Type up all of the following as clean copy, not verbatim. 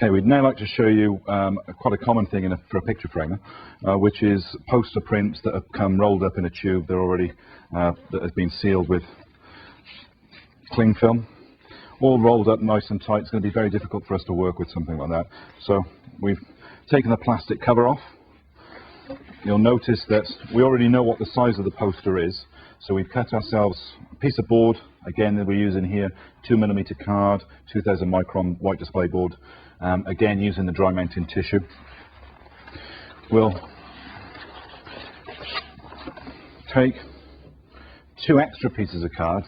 Okay, we'd now like to show you quite a common thing for a picture framer, which is poster prints that have come rolled up in a tube. They're already that has been sealed with cling film, all rolled up nice and tight. It's going to be very difficult for us to work with something like that. So we've taken the plastic cover off. You'll notice that we already know what the size of the poster is, so we've cut ourselves a piece of board, again that we're using here, 2mm card, 2000 micron white display board, again using the dry mounting tissue. We'll take 2 extra pieces of card,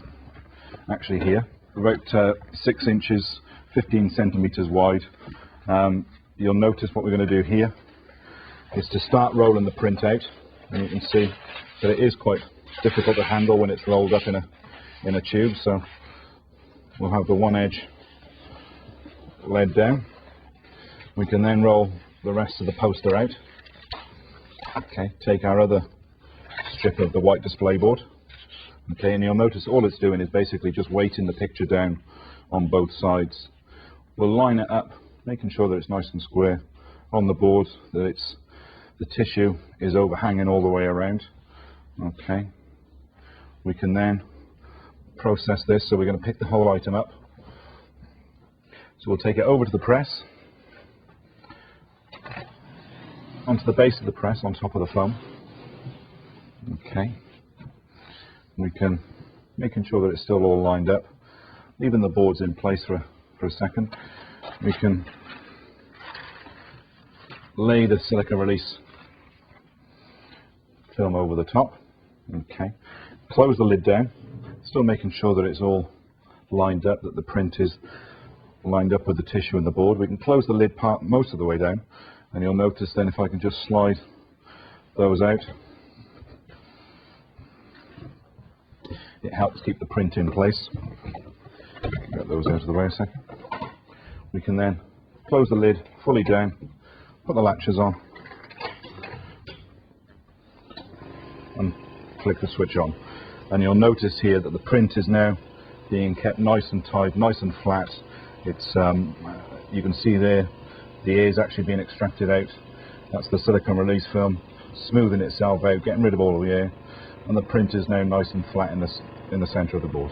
actually here, about 6 inches, 15 centimeters wide. You'll notice what we're going to do here is to start rolling the print out, and you can see that it is quite difficult to handle when it's rolled up in a tube. So we'll have the one edge laid down. We can then roll the rest of the poster out. Okay, take our other strip of the white display board. Okay, and you'll notice all it's doing is basically just weighting the picture down on both sides. We'll line it up, making sure that it's nice and square on the board, that the tissue is overhanging all the way around. Okay, we can then process this, so we're going to pick the whole item up. So we'll take it over to the press, onto the base of the press on top of the foam. Okay, we can, making sure that it's still all lined up, leaving the boards in place for a second. We can lay the silica release film over the top. Okay, close the lid down, still making sure that it's all lined up, that the print is lined up with the tissue and the board. We can close the lid part most of the way down, and you'll notice then if I can just slide those out, it helps keep the print in place. Get those out of the way a second. We can then close the lid fully down, put the latches on, and flick the switch on. And you'll notice here that the print is now being kept nice and tight, nice and flat. It's you can see there the air is actually being extracted out. That's the silicone release film smoothing itself out, getting rid of all of the air, and the print is now nice and flat in the center of the board.